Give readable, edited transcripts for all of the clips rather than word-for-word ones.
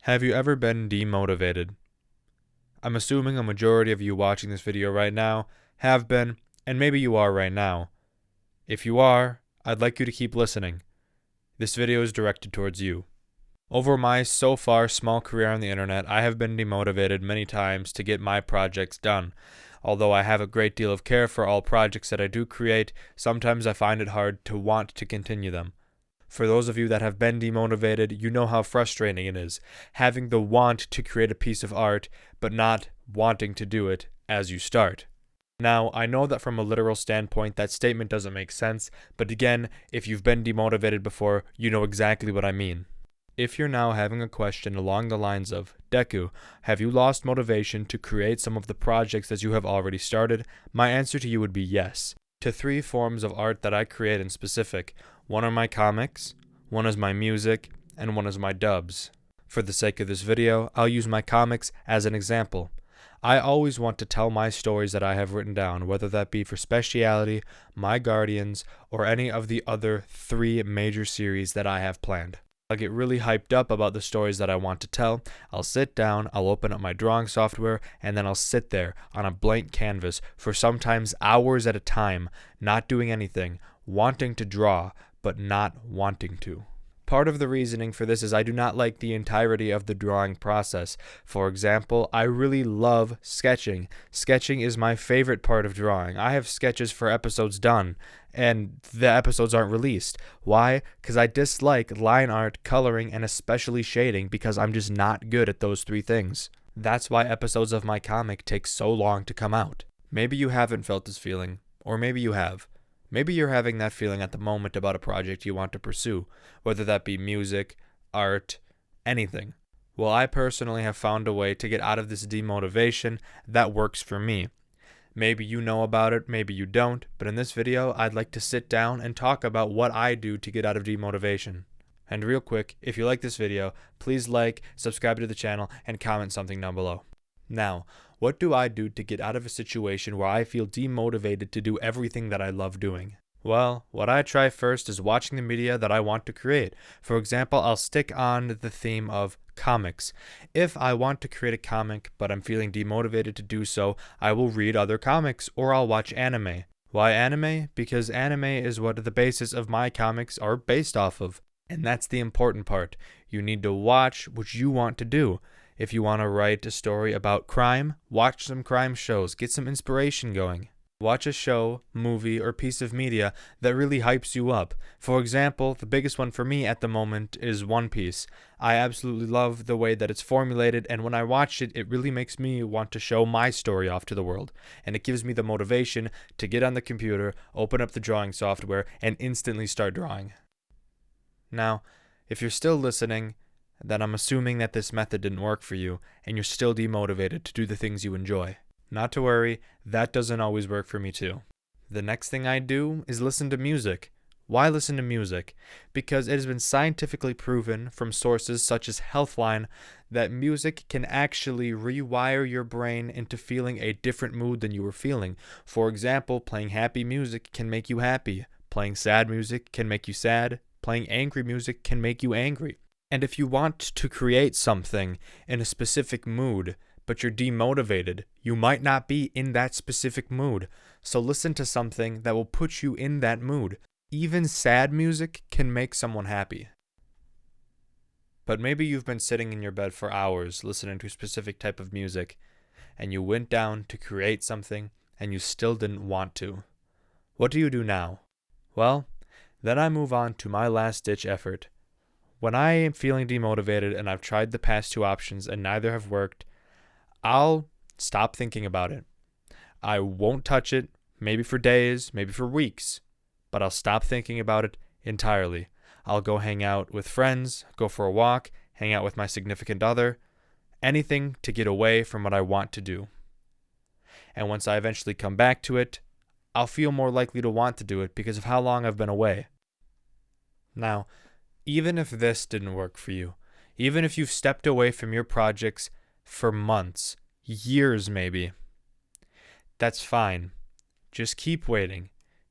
Have you ever been demotivated? I'm assuming a majority of you watching this video right now have been, and maybe you are right now. If you are, I'd like you to keep listening. This video is directed towards you. Over my so far small career on the internet, I have been demotivated many times to get my projects done. Although I have a great deal of care for all projects that I do create, sometimes I find it hard to want to continue them. For those of you that have been demotivated, you know how frustrating it is, having the want to create a piece of art, but not wanting to do it as you start. Now, I know that from a literal standpoint, that statement doesn't make sense, but again, if you've been demotivated before, you know exactly what I mean. If you're now having a question along the lines of, Deku, have you lost motivation to create some of the projects that you have already started? My answer to you would be yes. To three forms of art that I create in specific. One are my comics, one is my music, and one is my dubs. For the sake of this video, I'll use my comics as an example. I always want to tell my stories that I have written down, whether that be for Speciality, My Guardians, or any of the other 3 major series that I have planned. I'll get really hyped up about the stories that I want to tell. I'll sit down, I'll open up my drawing software, and then I'll sit there on a blank canvas for sometimes hours at a time, not doing anything, wanting to draw, but not wanting to. Part of the reasoning for this is I do not like the entirety of the drawing process. For example, I really love sketching. Sketching is my favorite part of drawing. I have sketches for episodes done, and the episodes aren't released. Why? Because I dislike line art, coloring, and especially shading because I'm just not good at those 3 things. That's why episodes of my comic take so long to come out. Maybe you haven't felt this feeling, or maybe you have. Maybe you're having that feeling at the moment about a project you want to pursue, whether that be music, art, anything. Well, I personally have found a way to get out of this demotivation that works for me. Maybe you know about it, maybe you don't, but in this video, I'd like to sit down and talk about what I do to get out of demotivation. And real quick, if you like this video, please like, subscribe to the channel, and comment something down below. Now, what do I do to get out of a situation where I feel demotivated to do everything that I love doing? Well, what I try first is watching the media that I want to create. For example, I'll stick on the theme of comics. If I want to create a comic, but I'm feeling demotivated to do so, I will read other comics or I'll watch anime. Why anime? Because anime is what the basis of my comics are based off of. And that's the important part. You need to watch what you want to do. If you want to write a story about crime, watch some crime shows, get some inspiration going. Watch a show, movie, or piece of media that really hypes you up. For example, the biggest one for me at the moment is One Piece. I absolutely love the way that it's formulated, and when I watch it, it really makes me want to show my story off to the world. And it gives me the motivation to get on the computer, open up the drawing software, and instantly start drawing. Now, if you're still listening, then I'm assuming that this method didn't work for you, and you're still demotivated to do the things you enjoy. Not to worry, that doesn't always work for me too. The next thing I do is listen to music. Why listen to music? Because it has been scientifically proven from sources such as Healthline that music can actually rewire your brain into feeling a different mood than you were feeling. For example, playing happy music can make you happy. Playing sad music can make you sad. Playing angry music can make you angry. And if you want to create something in a specific mood, but you're demotivated, you might not be in that specific mood. So listen to something that will put you in that mood. Even sad music can make someone happy. But maybe you've been sitting in your bed for hours listening to a specific type of music, and you went down to create something, and you still didn't want to. What do you do now? Well, then I move on to my last-ditch effort. When I am feeling demotivated and I've tried the past 2 options and neither have worked, I'll stop thinking about it. I won't touch it, maybe for days, maybe for weeks, but I'll stop thinking about it entirely. I'll go hang out with friends, go for a walk, hang out with my significant other, anything to get away from what I want to do. And once I eventually come back to it, I'll feel more likely to want to do it because of how long I've been away. Now, even if this didn't work for you, even if you've stepped away from your projects for months, years maybe, that's fine. Just keep waiting.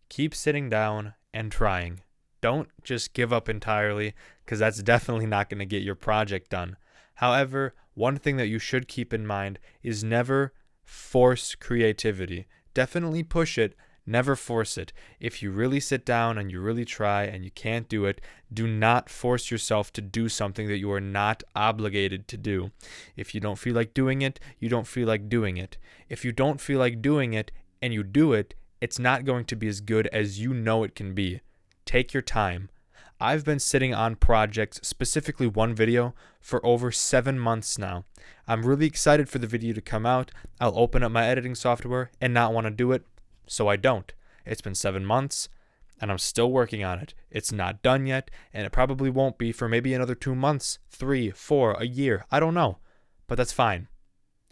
Keep sitting down and trying. Don't just give up entirely, because that's definitely not going to get your project done. However, one thing that you should keep in mind is never force creativity. Definitely push it, never force it. If you really sit down and you really try and you can't do it, do not force yourself to do something that you are not obligated to do. If you don't feel like doing it, you don't feel like doing it. If you don't feel like doing it and you do it, it's not going to be as good as you know it can be. Take your time. I've been sitting on projects, specifically one video, for over 7 months now. I'm really excited for the video to come out. I'll open up my editing software and not want to do it, so I don't. It's been 7 months, and I'm still working on it. It's not done yet, and it probably won't be for maybe another 2 months, 3, 4, a year. I don't know, but that's fine.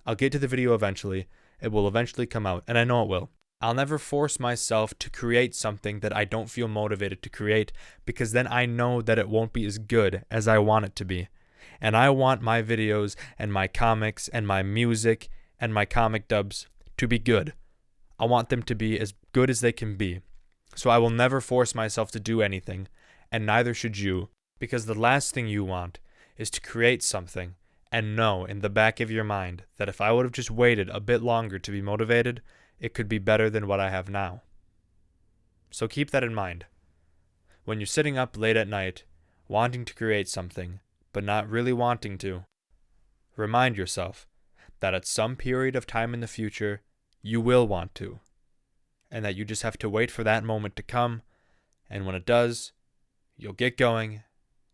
I'll get to the video eventually. It will eventually come out, and I know it will. I'll never force myself to create something that I don't feel motivated to create, because then I know that it won't be as good as I want it to be. And I want my videos and my comics and my music and my comic dubs to be good. I want them to be as good as they can be. So I will never force myself to do anything, and neither should you, because the last thing you want is to create something and know in the back of your mind that if I would have just waited a bit longer to be motivated, it could be better than what I have now. So keep that in mind. When you're sitting up late at night, wanting to create something, but not really wanting to, remind yourself that at some period of time in the future, you will want to, and that you just have to wait for that moment to come, and when it does, you'll get going,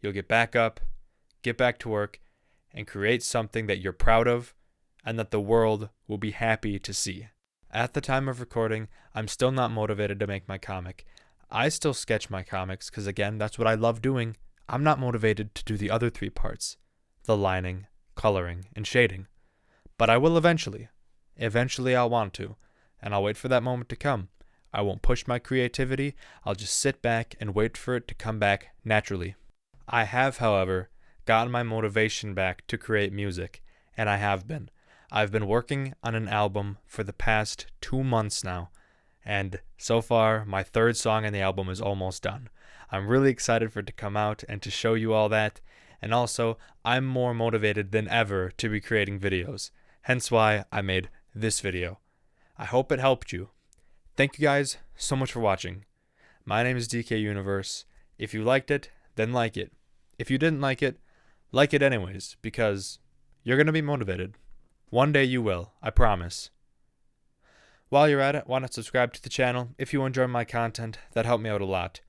you'll get back up, get back to work, and create something that you're proud of, and that the world will be happy to see. At the time of recording, I'm still not motivated to make my comic. I still sketch my comics because, again, that's what I love doing. I'm not motivated to do the other 3 parts, the lining, coloring, and shading. But I will eventually. Eventually I'll want to, and I'll wait for that moment to come. I won't push my creativity. I'll just sit back and wait for it to come back naturally. I have, however, gotten my motivation back to create music, and I have been. I've been working on an album for the past 2 months now, and so far my 3rd song in the album is almost done. I'm really excited for it to come out and to show you all that, and also I'm more motivated than ever to be creating videos, hence why I made this video. I hope it helped you. Thank you guys so much for watching. My name is DK Universe. If you liked it, then like it. If you didn't like it anyways, because you're going to be motivated. One day you will, I promise. While you're at it, why not subscribe to the channel if you enjoy my content? That helped me out a lot.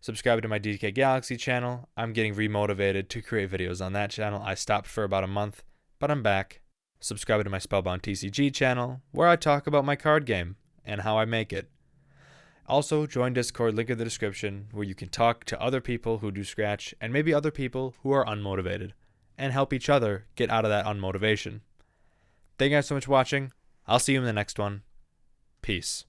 Subscribe to my DK Galaxy channel. I'm getting remotivated to create videos on that channel. I stopped for about a month, but I'm back. Subscribe to my Spellbound TCG channel, where I talk about my card game and how I make it. Also, join Discord, link in the description, where you can talk to other people who do Scratch and maybe other people who are unmotivated, and help each other get out of that unmotivation. Thank you guys so much for watching. I'll see you in the next one. Peace.